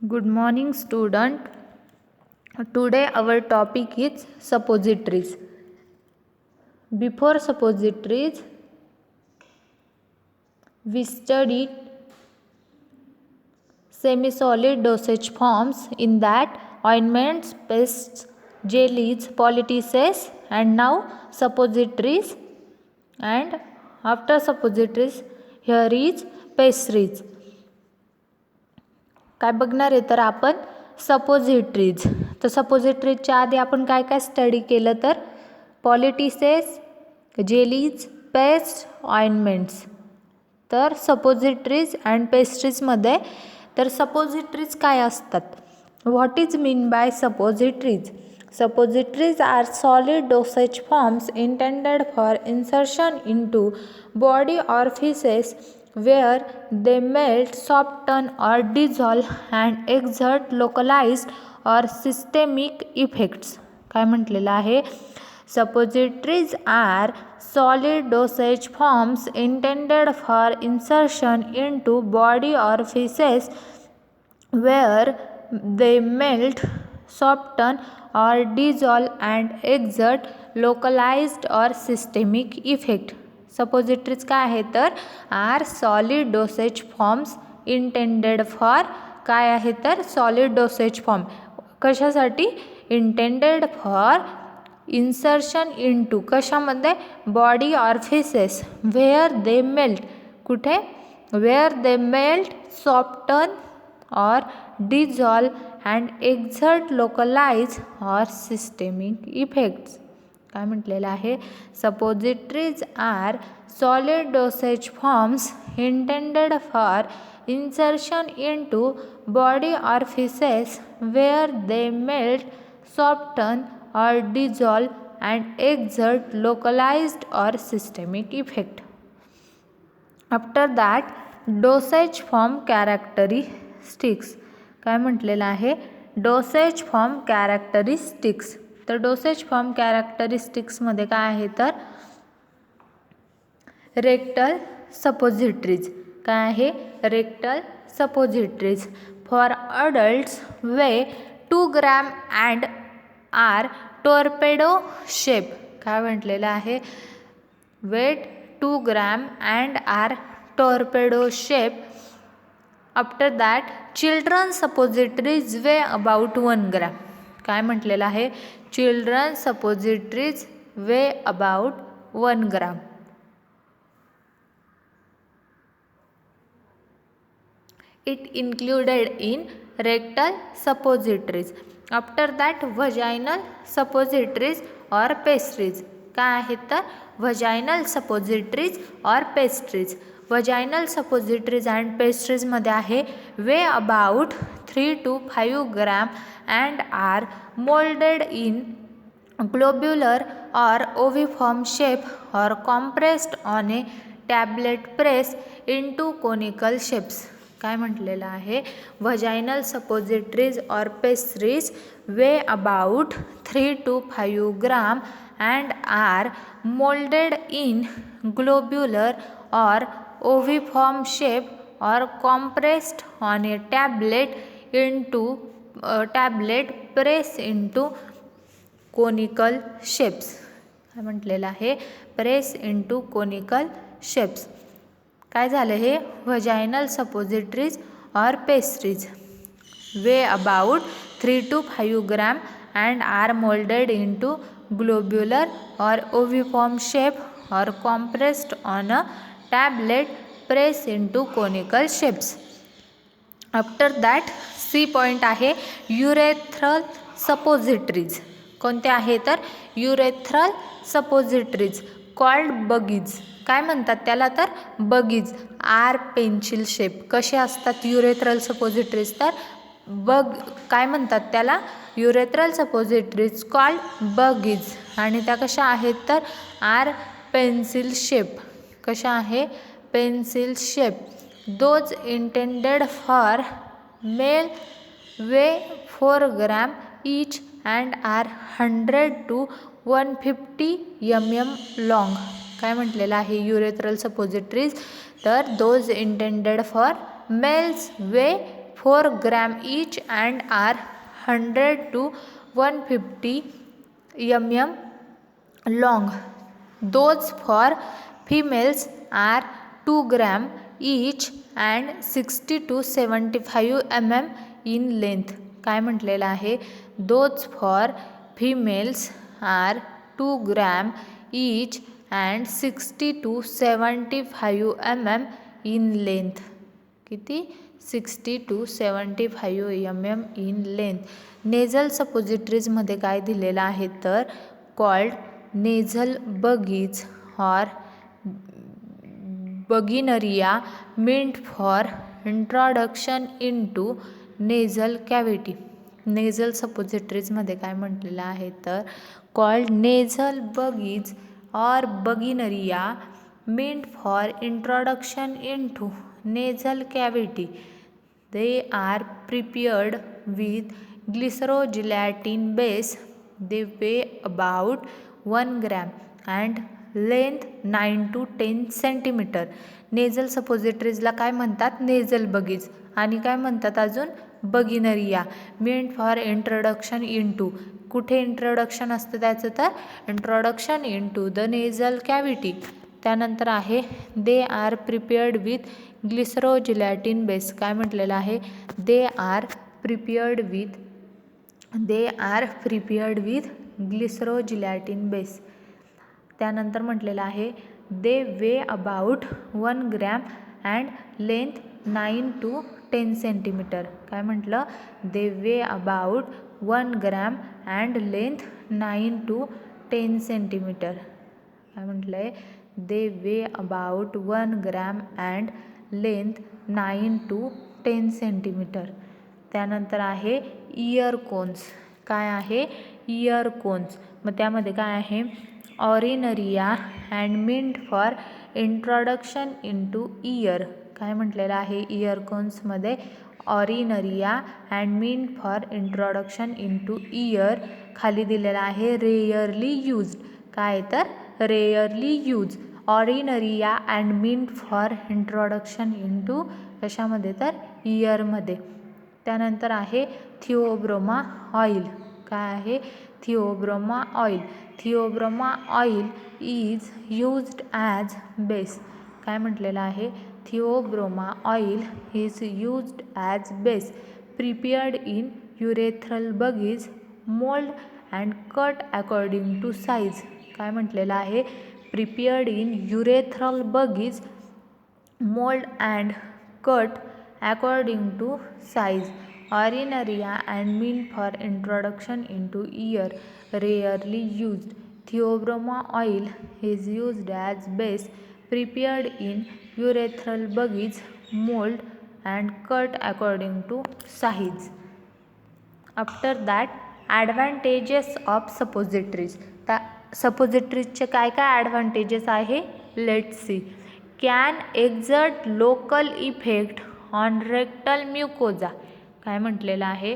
Good morning, student. Today our topic is suppositories. Before suppositories, we studied semi-solid dosage forms, in that ointments, pastes, jellies, poultices, and now suppositories. And after suppositories, here is pastries. काय बघणार आहे तर आपण suppositories. तर सपोजिटरीजच्या आधी आपण काय काय स्टडी केलं तर पॉलिटिसेस, जेलीज, पेस्ट, ऑइंटमेंट्स. तर सपोजिटरीज अँड पेस्ट्रीजमध्ये तर सपोजिटरीज काय असतात. What is mean by suppositories. Suppositories are solid dosage forms intended for insertion into body orifices where they melt, soften or dissolve and exert localized or systemic effects. काय म्हटलेलं आहे. Suppositories are solid dosage forms intended for insertion into body orifices where they melt, soften or dissolve and exert localized or systemic effect. Suppositories काय आहे तर are solid dosage forms intended for काय आहे तर solid dosage form कशासाठी intended for insertion into कशामध्ये body orifices where they melt कुठे where they melt soften or dissolve and exert localized or systemic effects. काय म्हटलेलं आहे. Suppositories are solid dosage forms intended for insertion into body orifices where they melt, soften or dissolve and exert localized or systemic effect. After that, dosage form characteristics. काय म्हटलेलं आहे dosage form characteristics. तर dosage form कॅरेक्टरिस्टिक्समध्ये काय आहे तर rectal suppositories. काय आहे rectal suppositories for adults weigh 2 gram and are torpedo shape. काय म्हटलेलं आहे weight 2 gram and are torpedo shape. After that children suppositories weigh about 1 gram. काय म्हटलेलं आहे children suppositories weigh about 1 gram. It included in rectal suppositories. After that vaginal suppositories और pessaries. काय आहेत तर व्हजायनल सपोजिटरीज और पेस्ट्रीज. व्हजायनल सपोजिटरीज अँड पेस्ट्रीजमध्ये आहे weigh about 3 to 5 gram and are molded in globular और ओव्हिफॉर्म शेप और compressed on a tablet press into conical shapes. काय म्हटलेलं आहे व्हजायनल सपोजिटरीज और pessaries weigh about 3 to 5 gram and are molded in globular or oviform shape or compressed on a tablet press into conical shapes. काय म्हटलेलं आहे press into conical shapes. काय झालं हे व्हजायनल सपोजिटरीज और pessaries weigh about 3 to 5 gram and are molded into globular or oviform shape or compressed on a tablet press into conical shapes. After that C point आहे urethral suppositories. कोणते आहे तर urethral suppositories called buggies. काय म्हणतात त्याला तर buggies. R pencil shape. कसे असतात युरेथ्रल सपोजिटरीज तर काय म्हणतात त्याला युरेथ्रल सपोजिटरीज कॉल्ड बगीज. आणि त्या कशा आहेत तर आर पेन्सिल शेप. कशा आहे pencil shape. Those intended for male weigh 4 gram each and are 100 to 150 mm long. काय म्हटलेलं आहे युरेथ्रल सपोजिटरीज तर those intended for males weigh 4 gram each and are 100 to 150 mm long. Those for females are 2 gram each and 60 to 75 mm in length. काय म्हटलेलं आहे? Those for females are 2 gram each and 60 to 75 mm in length. किती? 60 to 75 mm in length. Nasal सपोजिटरीजमध्ये काय दिलेलं आहे तर called nasal bougies और buginaria meant for introduction into nasal cavity. Nasal सपोजिटरीजमध्ये काय म्हटलेलं आहे तर कॉल्ड नेझल बगीज और buginaria meant for introduction into nasal cavity. They are prepared with glycerol-gelatin base. They weigh about 1 gram and length 9 to 10 centimetre. Nasal सपोजिटरीजला काय म्हणतात? Nasal bougies. आणि काय म्हणतात अजून? Buginaria. Meant for introduction into. कुठे introduction असतं त्याचं तर introduction into the nasal cavity. त्यानंतर आहे they are prepared with glycerogelatin base. काय म्हटलेलं आहे? They are prepared with glycerogelatin base. त्यानंतर म्हटलेलं आहे they weigh about 1 gram and length 9 to 10 centimetre. काय म्हटलं? They weigh about 1 gram and length 9 to 10 centimetre. काय म्हटलं आहे? They weigh about 1 gram and length 9 to 10 centimetre. त्यानंतर आहे इयर कोन्स. काय आहे? Ear cones. मग त्यामध्ये काय आहे? Aurinaria and meant for introduction into ear. काय म्हटलेलं आहे? इयर कोन्समध्ये aurinaria and meant for introduction into ear. खाली दिलेला आहे रेयरली यूज्ड. काय तर? Rarely use. Aurinaria and meant for introduction into कशामध्ये तर इयरमध्ये. त्यानंतर आहे थिओब्रोमा ऑइल. काय आहे? Theobroma oil. Theobroma oil is used as base. काय म्हटलेलं आहे? Theobroma oil is used as base. Prepared in urethral bougies mould and cut according to size. काय म्हटलेलं आहे? Prepared in urethral bougies mould and cut according to size. Aurinaria and mean for introduction into ear. Rarely used. Theobroma oil is used as base. Prepared in urethral bougies mould and cut according to size. After that advantages of suppositories. त्या सपोजिटरीजचे काय काय advantages आहे? Let's see. Can exert local effect on rectal mucosa. काय म्हटलेलं आहे?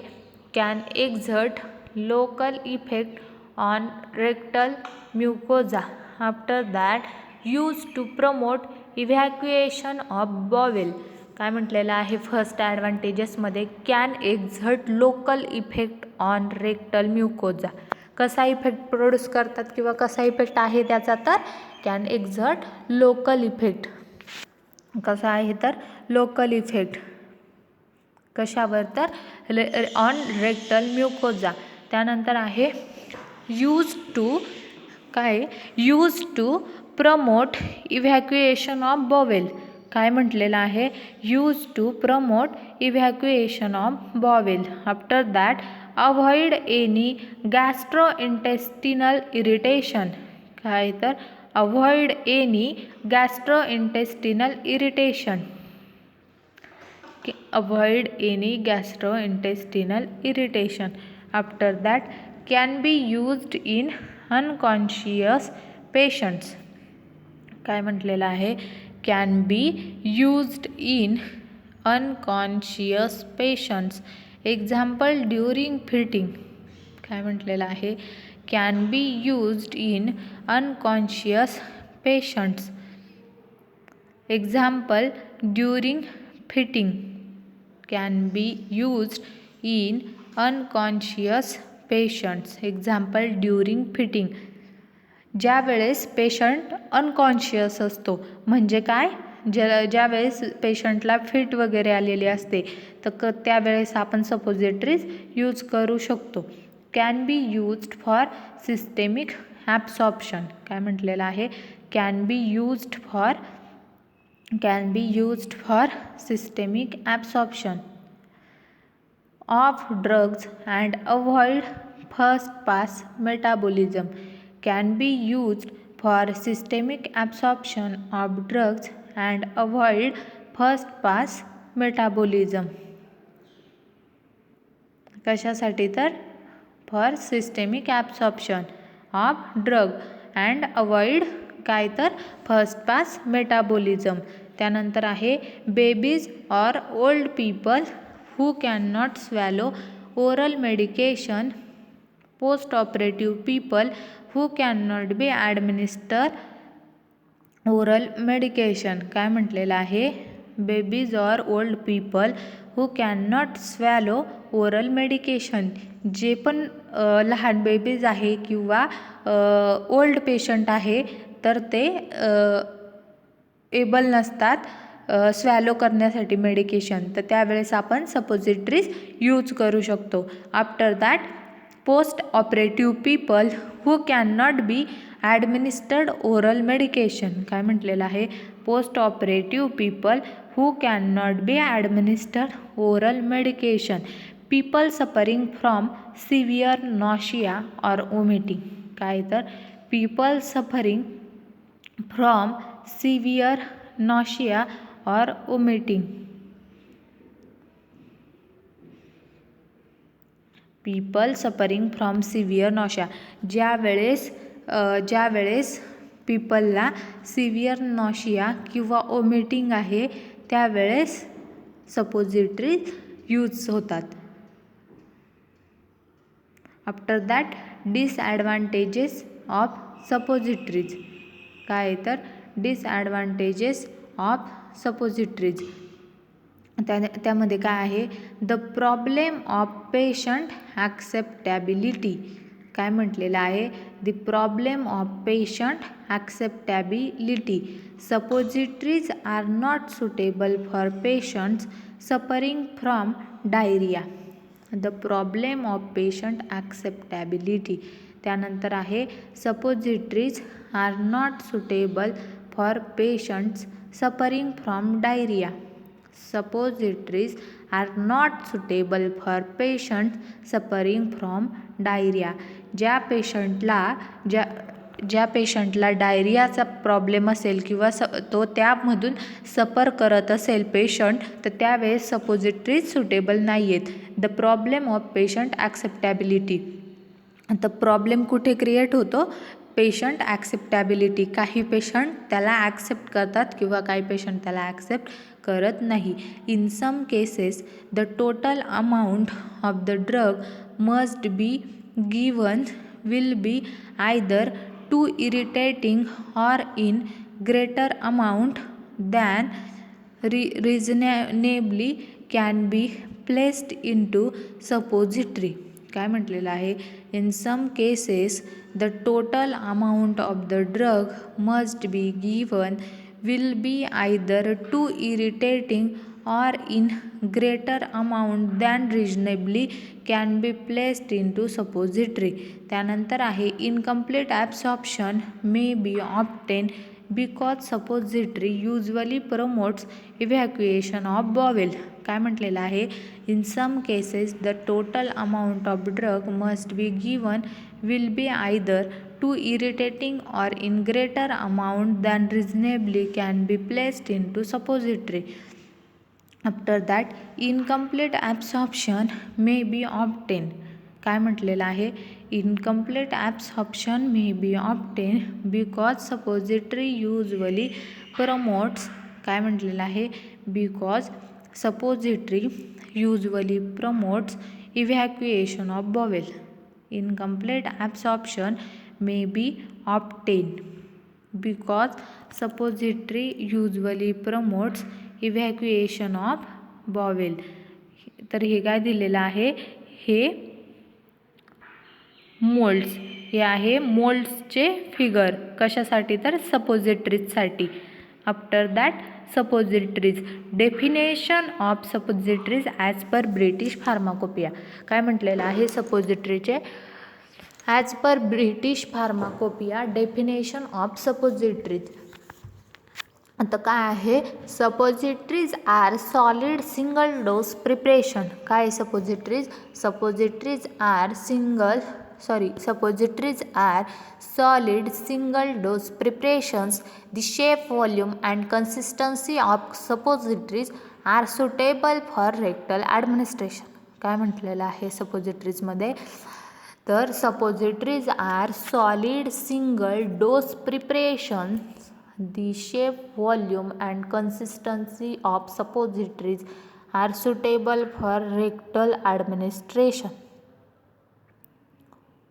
Can exert local effect on rectal mucosa. After that use to promote evacuation of bowel. काय म्हटलेलं आहे? फर्स्ट ॲडव्हान्टेजेसमध्ये can exert local effect on rectal mucosa. कसा effect produce करतात किंवा कसा इफेक्ट आहे त्याचा तर कॅन एक्झर्ट लोकल इफेक्ट. कसा आहे तर लोकल इफेक्ट. कशावर तर ऑन रेक्टल म्युकोजा. त्यानंतर आहे यूज टू. काय? Use to promote evacuation of bowel. काय म्हटलेलं आहे? Use to promote evacuation of bowel. After that avoid any gastrointestinal irritation. काय तर avoid any gastrointestinal irritation. Avoid any gastrointestinal irritation. After that can be used in unconscious patients. काय म्हटलेलं आहे? Can be used in unconscious patients. Example during fitting. काय म्हटलेलं आहे? Can be used in unconscious patients. Example during fitting. can be used in unconscious patients. Example, during fitting. ज्या वेळेस patient unconscious असतो, म्हणजे काय, ज्या वेळेस पेशंटला फिट वगैरे आलेली असते तर त्यावेळेस आपण सपोजिटरीज यूज करू शकतो. Can be used for systemic absorption. काय म्हटलेलं आहे, can be used for systemic absorption of drugs and avoid first pass metabolism. Can be used for systemic absorption of drugs and avoid first pass metabolism. कशासाठी तर for systemic absorption of drug and avoid काय तर first pass metabolism. त्यानंतर आहे babies or old people who can not swallow oral medication. Post operative people who cannot be administer oral medication. काय म्हटलेलं आहे, babies or old people who can not swallow oral medication. जे पण लहान babies आहे किंवा ओल्ड पेशंट आहे तर ते एबल नसतात स्वॅलो करण्यासाठी मेडिकेशन, तर त्यावेळेस आपण सपोजिटरीज यूज करू शकतो. After that post operative people who can not be administered oral medication. काय म्हटलेलं आहे, post operative people who can not be administered oral medication. People suffering from severe nausea or vomiting. काय तर people suffering from severe nausea or vomiting. People suffering from severe nausea. ज्या वेळेस पीपलला severe nausea किंवा vomiting आहे त्यावेळेस suppository use होतात. After that disadvantages of suppositories. काय तर डिसॲडव्हान्टेजेस ऑफ सपोजिटरीज. त्यामध्ये काय आहे, the problem of patient acceptability. काय म्हटलेलं आहे, the problem of patient acceptability. Suppositories are not suitable for patients suffering from diarrhoea. The problem of patient acceptability. त्यानंतर आहे suppositories are not suitable for patients suffering from diarrhoea. Suppositories are not suitable for patients suffering from diarrhea. ज्या पेशंटला डायरियाचा problem असेल किंवा तो त्यामधून सफर करत असेल पेशंट, तर त्यावेळेस सपोजिटरीज सुटेबल नाही आहेत. The problem of patient acceptability. तर प्रॉब्लेम कुठे क्रिएट होतो, पेशंट ॲक्सेप्टॅबिलिटी. काही पेशंट त्याला ॲक्सेप्ट करतात किंवा काही पेशंट त्याला ॲक्सेप्ट करत नाही. In some cases the total amount of the drug must be given will be either too irritating or in greater amount than reasonably can be placed into suppository. काय म्हटलेलं आहे, in some cases the total amount of the drug must be given will be either too irritating or in greater amount than reasonably can be placed into suppository. त्यानंतर आहे incomplete absorption may be obtained because suppository usually promotes evacuation of bowel. काय म्हटलेलं आहे, in some cases the total amount of drug must be given will be either too irritating or in greater amount than reasonably can be placed into suppository. After that incomplete absorption may be obtained. काय म्हटलेलं आहे, incomplete absorption may be obtained because suppository usually promotes. काय म्हटलेलं आहे, because suppository usually promotes evacuation of bowel. Incomplete absorption may be obtained because suppository usually promotes evacuation of bowel. तर हे काय दिलेलं आहे, हे मोल्ड्स, हे आहे मोल्ड्सचे फिगर. कशासाठी, तर सपोजिटरीजसाठी. After that suppositories, definition of suppositories as per British pharmacopoeia. काय म्हटलेलं आहे सपोजिटरीचे, as per British pharmacopoeia definition of suppositories. आता काय आहे, suppositories are solid single dose preparation. काय suppositories, suppositories are suppositories are solid single dose preparations. The shape, volume and consistency of suppositories are suitable for rectal administration. काय म्हटलेलं आहे सपोजिटरीजमध्ये, तर suppositories are solid single dose preparations. The shape, volume and consistency of suppositories are suitable for rectal administration.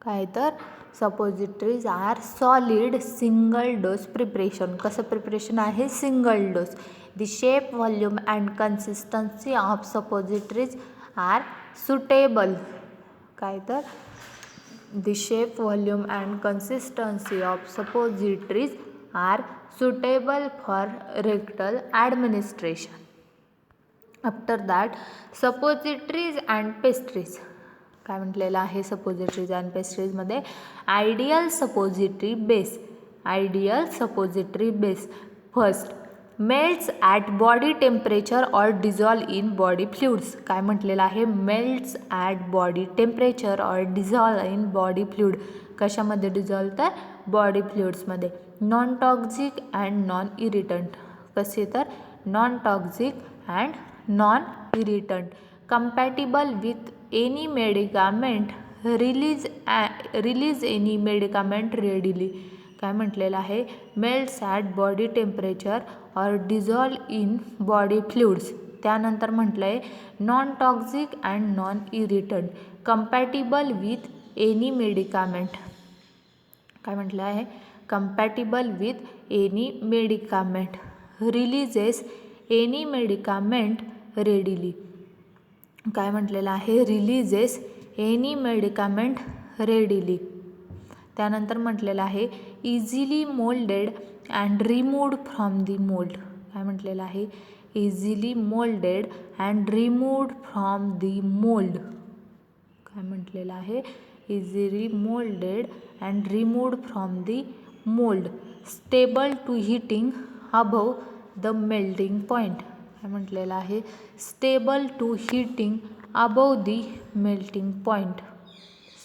काय तर suppositories are solid single dose preparation. कसं preparation आहे, single dose. The shape, volume and consistency of suppositories are suitable. काय तर the shape, volume and consistency of suppositories are suitable for rectal administration. After that suppositories and pastries. काय म्हटलेलं आहे suppositories and पेस्ट्रीजमध्ये, ideal suppository base. Ideal suppository base first melts at body temperature or dissolve in body fluids. काय म्हटलेलं आहे, melts at body temperature or dissolve in body fluid. कशामध्ये dissolve, तर body फ्लुइड्समध्ये. Non toxic and non irritant. कसे, तर non toxic and non irritant. Compatible with any medicament, release any medicament readily. काय म्हटलेलं आहे, melts at body temperature or dissolve in body fluids. त्यानंतर म्हटलं आहे non toxic and non irritant, compatible with any medicament. काय म्हटलं आहे, compatible with any medicament, releases any medicament readily. काय म्हटलेलं आहे, रिलीजेस एनी मेडिकामेंट रेडिली. त्यानंतर म्हटलेलं आहे easily moulded and removed from the mould. काय म्हटलेलं आहे, easily moulded and removed from the mould. काय म्हटलेलं आहे, easily moulded and removed from the mold. Stable to heating above the melting point. काय म्हटलेलं आहे, stable to heating above the melting point.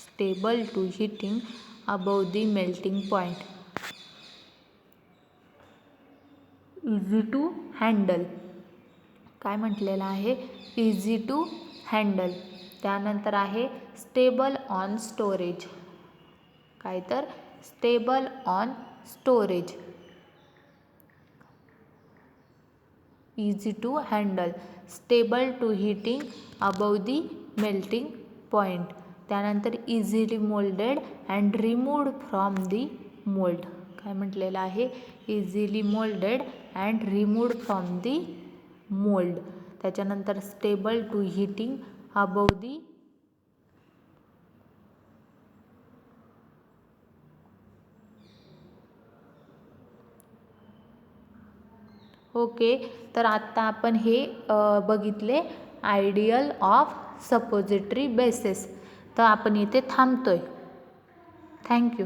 Stable to heating above the melting point. Easy to handle. काय म्हटलेलं आहे, easy to handle. त्यानंतर आहे stable on storage. काय तर stable on storage. Easy to handle, stable to heating above the melting point. त्यानंतर easily moulded and removed from the mould. काय म्हटलेलं आहे, easily moulded and removed from the mould. त्याच्यानंतर stable to heating above the. Okay, तर आत्ता आपण हे बघितले आयडियल ऑफ सपोजिटरी बेसेस. तर आपण इथे थांबतोय. थँक्यू.